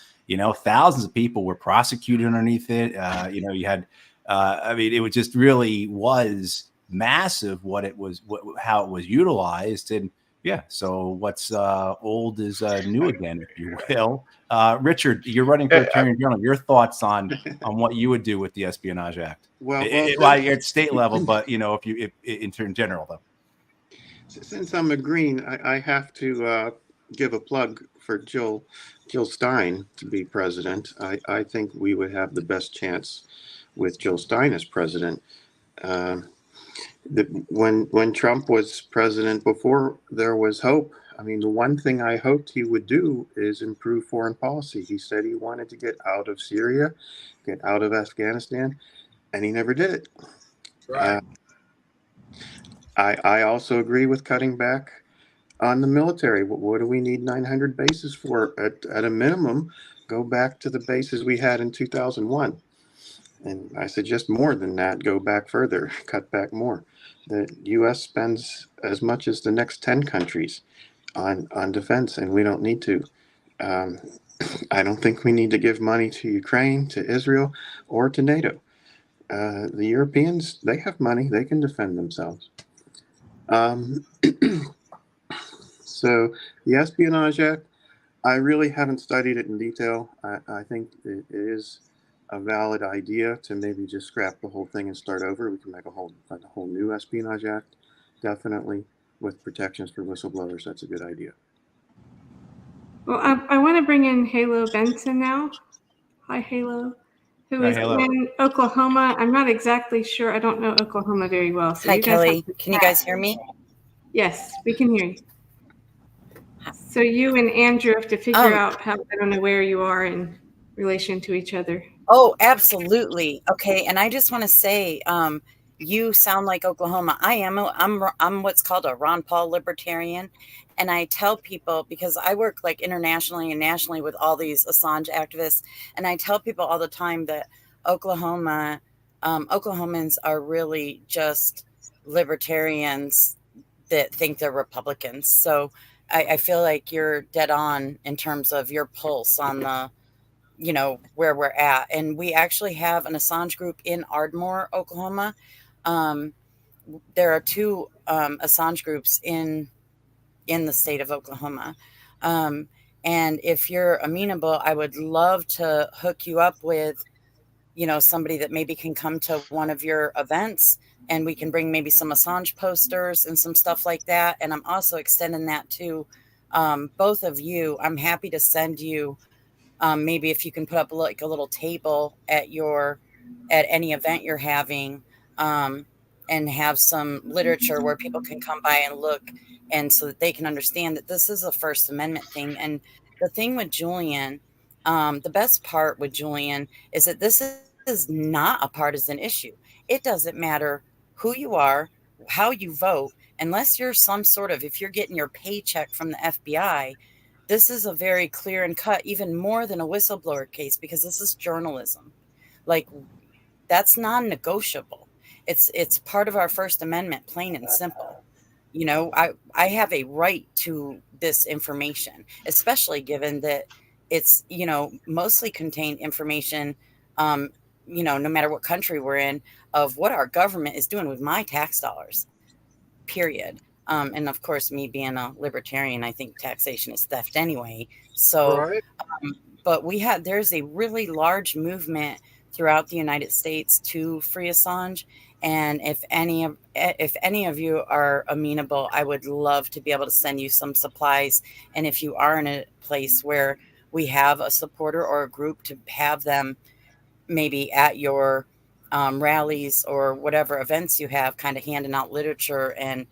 Thousands of people were prosecuted underneath it. You had, it was just really was massive how it was utilized. And yeah, so what's old is new again, if you will. Richard, you're running for Attorney General. Your thoughts on what you would do with the Espionage Act? Well, at state level, but if in general though. Since I'm a Green, I have to give a plug for Jill Stein to be president. I think we would have the best chance with Jill Stein as president. When Trump was president before, there was hope. I mean, the one thing I hoped he would do is improve foreign policy. He said he wanted to get out of Syria, get out of Afghanistan, and he never did it. Right. I also agree with cutting back on the military. What do we need 900 bases for? At a minimum, go back to the bases we had in 2001. And I suggest more than that, go back further, cut back more. The U.S. spends as much as the next 10 countries on defense, and we don't need to. I don't think we need to give money to Ukraine, to Israel, or to NATO. The Europeans, they have money. They can defend themselves. So the Espionage Act, I really haven't studied it in detail. I think it is a valid idea to maybe just scrap the whole thing and start over. We can make a whole new Espionage Act, definitely, with protections for whistleblowers. That's a good idea. Well, I want to bring in Halo Benson now. Hi, Halo. Who is in Oklahoma. I'm not exactly sure. I don't know Oklahoma very well. So Hi, Kelly. Can you guys hear me? Yes, we can hear you. So you and Andrew have to figure out how, I don't know where you are in relation to each other. Oh, absolutely. Okay. And I just want to say, you sound like Oklahoma. I'm what's called a Ron Paul libertarian. And I tell people, because I work internationally and nationally with all these Assange activists, and I tell people all the time that Oklahomans are really just libertarians that think they're Republicans. So I feel like you're dead on in terms of your pulse on the, where we're at. And we actually have an Assange group in Ardmore, Oklahoma. Um, there are two Assange groups in the state of Oklahoma. Um, and if you're amenable, I would love to hook you up with, somebody that maybe can come to one of your events, and we can bring maybe some Assange posters and some stuff like that. And I'm also extending that to both of you. I'm happy to send you maybe if you can put up like a little table at any event you're having, and have some literature where people can come by and look, and so that they can understand that this is a First Amendment thing. And the thing with Julian, the best part with Julian is that this is not a partisan issue. It doesn't matter who you are, how you vote, unless you're if you're getting your paycheck from the FBI. This is a very clear and cut, even more than a whistleblower case, because this is journalism. Like, that's non-negotiable. It's part of our First Amendment, plain and simple. I have a right to this information, especially given that it's, mostly contained information, no matter what country we're in, of what our government is doing with my tax dollars, period. And of course, me being a libertarian, I think taxation is theft anyway. So, Right. but there's a really large movement throughout the United States to free Assange. And if any of you are amenable, I would love to be able to send you some supplies. And if you are in a place where we have a supporter or a group, to have them maybe at your rallies or whatever events you have, kind of handing out literature. And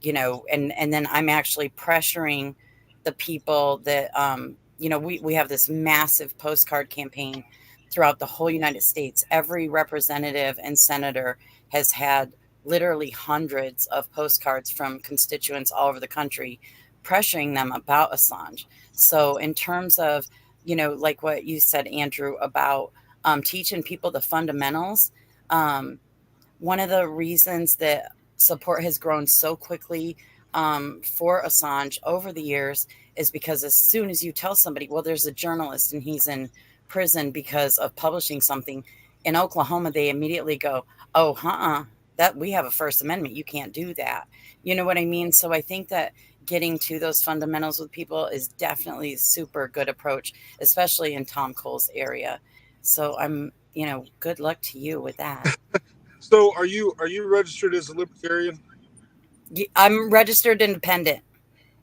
and then I'm actually pressuring the people that, we have this massive postcard campaign throughout the whole United States. Every representative and senator has had literally hundreds of postcards from constituents all over the country pressuring them about Assange. So in terms of, like what you said, Andrew, about teaching people the fundamentals, one of the reasons that support has grown so quickly for Assange over the years is because as soon as you tell somebody, well, there's a journalist and he's in prison because of publishing something, in Oklahoma, they immediately go, oh, that we have a First Amendment. You can't do that. You know what I mean? So I think that getting to those fundamentals with people is definitely a super good approach, especially in Tom Cole's area. So I'm, good luck to you with that. So are you registered as a libertarian? I'm registered independent.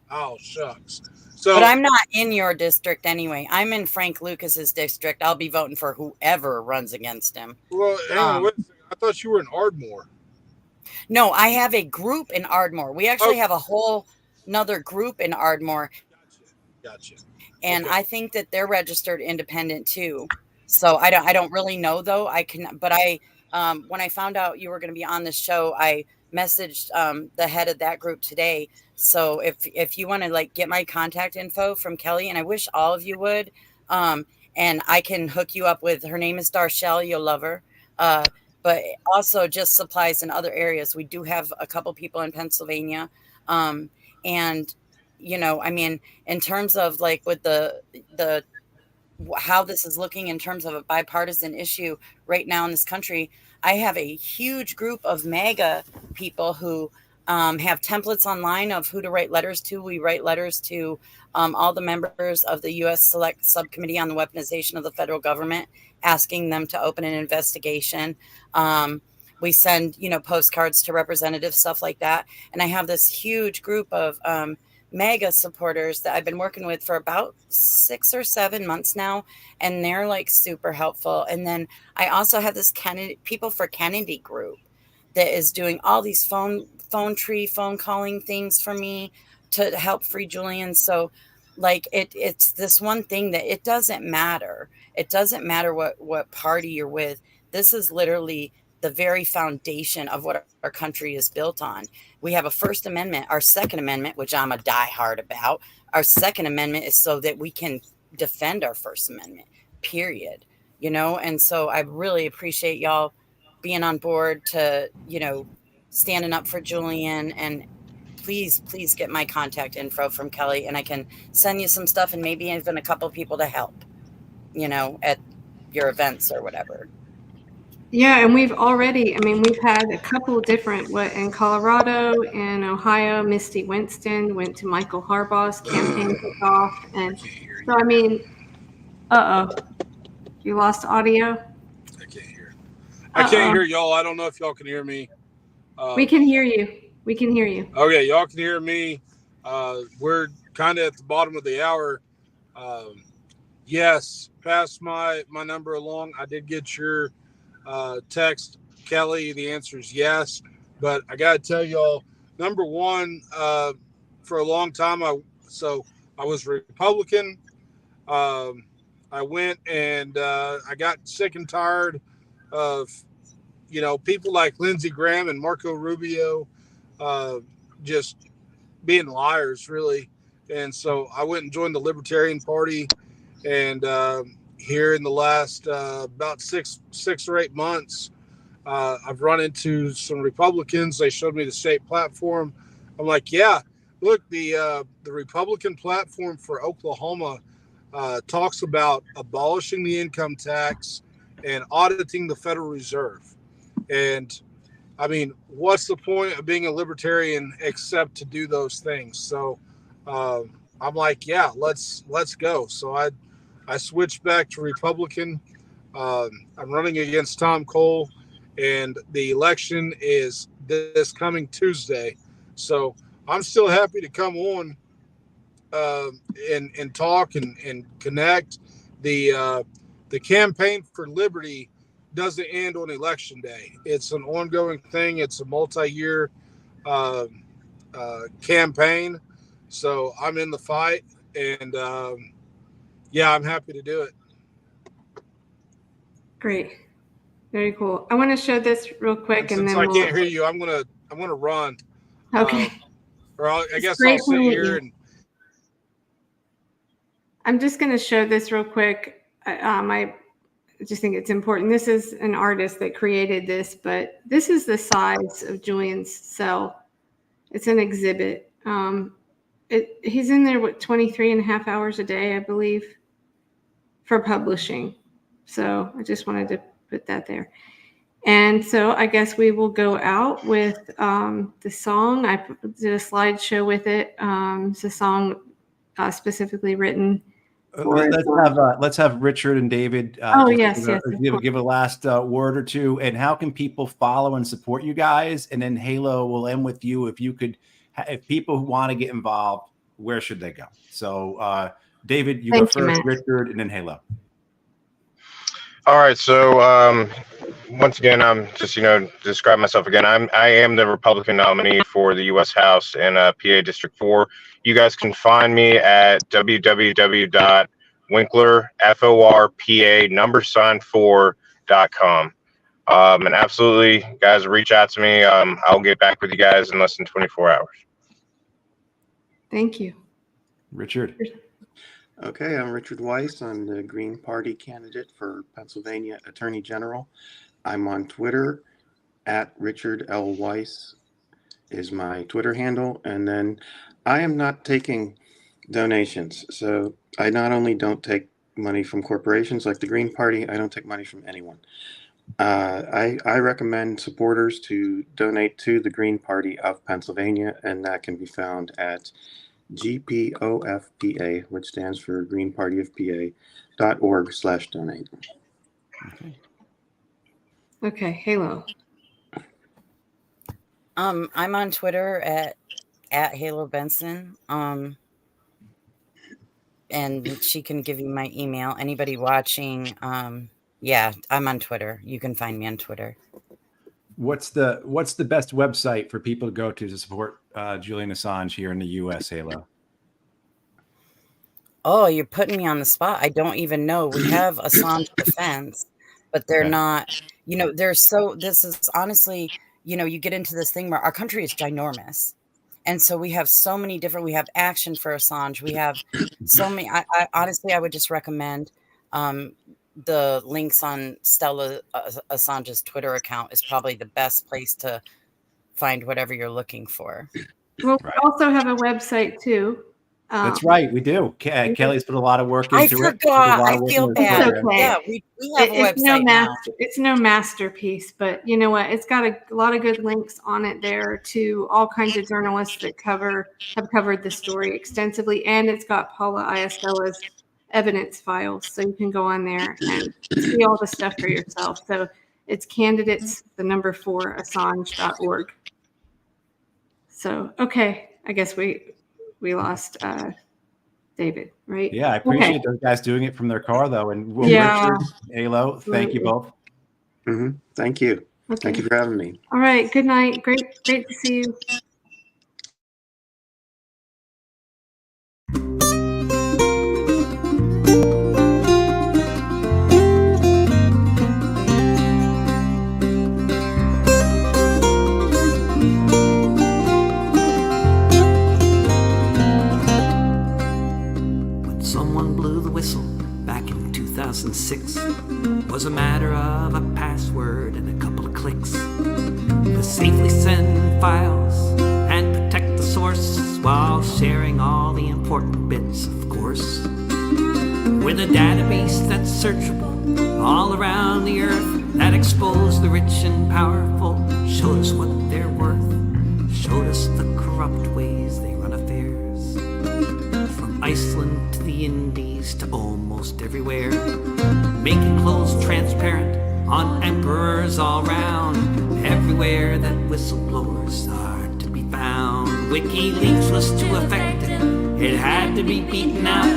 Oh shucks. So But I'm not in your district anyway. I'm in Frank Lucas's district. I'll be voting for whoever runs against him. well, hang on, wait a second. I thought you were in Ardmore. No, I have a group in Ardmore. We actually Oh, have a whole another group in Ardmore, gotcha. and Okay. I think that they're registered independent too. So I don't really know though. When I found out you were going to be on the show, I messaged the head of that group today. So if you want to like get my contact info from Kelly, and I wish all of you would, um, and I can hook you up with, her name is Darshell. You'll love her. But also just supplies in other areas. We do have a couple people in Pennsylvania, and I mean, in terms of like with the how this is looking in terms of a bipartisan issue right now in this country, I have a huge group of MAGA people who have templates online of who to write letters to. We write letters to all the members of the U.S. Select Subcommittee on the Weaponization of the Federal Government, asking them to open an investigation. We send, postcards to representatives, stuff like that. And I have this huge group of MAGA supporters that I've been working with for about 6 or 7 months now, and they're like super helpful. And then I also have this People for Kennedy group that is doing all these phone calling things for me to help free Julian. So like it's this one thing that it doesn't matter. It doesn't matter what party you're with. This is literally the very foundation of what our country is built on. We have a First Amendment, our Second Amendment, which I'm a diehard about. Our Second Amendment is so that we can defend our First Amendment, period. And so I really appreciate y'all being on board to, standing up for Julian, and please get my contact info from Kelly, and I can send you some stuff and maybe even a couple people to help, at your events or whatever. Yeah, and we've had a couple different, in Colorado and Ohio, Misty Winston went to Michael Harbaugh's campaign kickoff. And so, you lost audio? I can't hear. I can't hear y'all. I don't know if y'all can hear me. We can hear you. We can hear you. Okay, y'all can hear me. We're kind of at the bottom of the hour. Yes, pass my number along. I did get your text, Kelly. The answer is yes. But I got to tell y'all, number one, for a long time, I was Republican. I went and I got sick and tired of, people like Lindsey Graham and Marco Rubio just being liars, really. And so I went and joined the Libertarian Party. And here in the last about six or 8 months, I've run into some Republicans. They showed me the state platform. I'm like, yeah, look, the Republican platform for Oklahoma talks about abolishing the income tax and auditing the Federal Reserve. And I mean, what's the point of being a libertarian except to do those things? So I'm like, yeah, let's go. So I switched back to Republican. I'm running against Tom Cole, and the election is this coming Tuesday. So I'm still happy to come on and talk and connect. The campaign for liberty doesn't end on election day. It's an ongoing thing. It's a multi-year campaign. So I'm in the fight, and yeah, I'm happy to do it. Great. Very cool. I want to show this real quick, and since then I can't hear you, I'm gonna run. Okay. I guess I'll sit here and. I'm just going to show this real quick. I just think it's important. This is an artist that created this, but this is the size of Julian's cell. It's an exhibit. He's in there, 23 and a half hours a day, I believe, for publishing. So I just wanted to put that there. And so I guess we will go out with the song. I did a slideshow with it. It's a song specifically written. Let's have Richard and David give a last word or two. And how can people follow and support you guys? And then Halo will end with you. If people who want to get involved, where should they go? So David, you go first, Richard, and then Halo. All right. So once again, I'm just, describe myself again. I am the Republican nominee for the U.S. House in PA District 4. You guys can find me at www.winkler4.com. And absolutely, guys, reach out to me. I'll get back with you guys in less than 24 hours. Thank you. Richard. Okay, I'm Richard Weiss. I'm the Green Party candidate for Pennsylvania Attorney General. I'm on Twitter at Richard L. Weiss is my Twitter handle. And then I am not taking donations. So I not only don't take money from corporations like the Green Party, I don't take money from anyone. I recommend supporters to donate to the Green Party of Pennsylvania, and that can be found at GPOFPA, which stands for Green Party of PA.org/donate. Okay, Halo. I'm on Twitter at Halo Benson. And she can give you my email. Anybody watching, yeah, I'm on Twitter. You can find me on Twitter. What's the best website for people to go to support Julian Assange here in the U.S., Halo? Oh, you're putting me on the spot. I don't even know. We have Assange Defense, but they're not, this is honestly, you get into this thing where our country is ginormous. And so we have so many we have Action for Assange. We have so many, I honestly, I would just recommend the links on Stella Assange's Twitter account is probably the best place to find whatever you're looking for. Well, we also have a website too. That's right, we do. Kelly's put a lot of work into I it. forgot. I feel bad. It's okay. Yeah, we have a website now. It's no masterpiece, but you know what? It's got a lot of good links on it there to all kinds of journalists that have covered the story extensively, and it's got Paula Iastella's evidence files, so you can go on there and see all the stuff for yourself. So it's candidates, the number 4, Assange.org. So, okay, I guess we lost David, right? Yeah, I appreciate those guys doing it from their car, though. And Richard, Alo, thank you both. Mm-hmm. Thank you. Okay. Thank you for having me. All right, good night. Great to see you. Back in 2006 was a matter of a password and a couple of clicks to safely send files and protect the source while sharing all the important bits, of course. With a database that's searchable all around the earth that exposed the rich and powerful, showed us what they're worth, showed us the corrupt ways they run affairs. From Iceland to the Indies to almost everywhere, making clothes transparent on emperors all round, everywhere that whistleblowers are to be found. WikiLeaks was too effective, it had to be beaten out.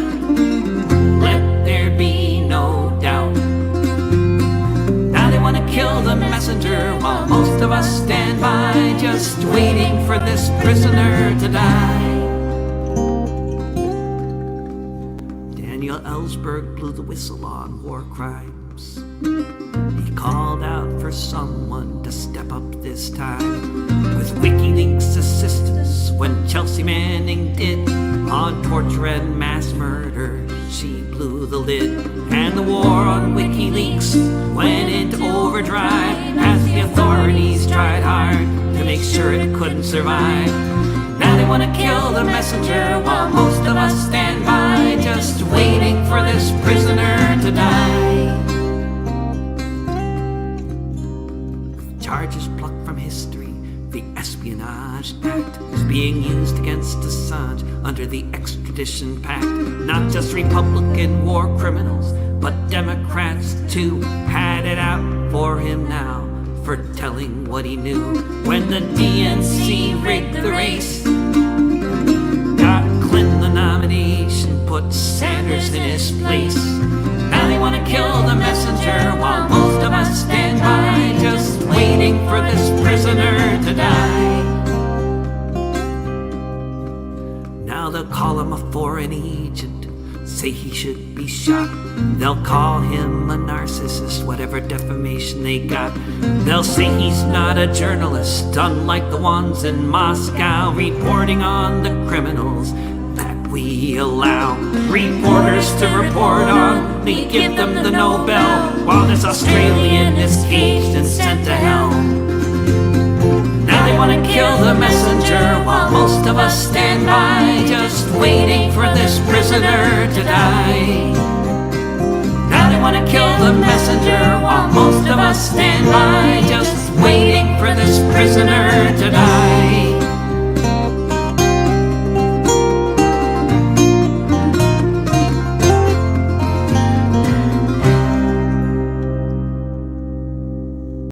Let there be no doubt. Now they want to kill the messenger while most of us stand by, just waiting for this prisoner to die. Ellsberg blew the whistle on war crimes. He called out for someone to step up this time. With WikiLeaks' assistance, when Chelsea Manning did on torture and mass murder, she blew the lid. And the war on WikiLeaks went into overdrive as the authorities tried hard to make sure it couldn't survive. Now they want to kill the messenger while most of us stand by, just waiting for this prisoner to die. With charges plucked from history, the Espionage Act is being used against Assange under the Extradition Pact. Not just Republican war criminals, but Democrats too had it out for him now, for telling what he knew. When the DNC rigged the race, got Clinton the nomination, put Sanders in his place. Now they want to kill the messenger while most of us stand by, just waiting for this prisoner to die. Now they'll call him a foreign agent, say he should be shot. They'll call him a narcissist, whatever defamation they got. They'll say he's not a journalist, unlike the ones in Moscow, reporting on the criminals that we allow reporters to report on. We give them the Nobel, while this Australian is caged and sent to hell. Now they want to kill the messenger while most of us stand by, just waiting for this prisoner to die. Now they want to kill the messenger while most of us stand by, just waiting for this prisoner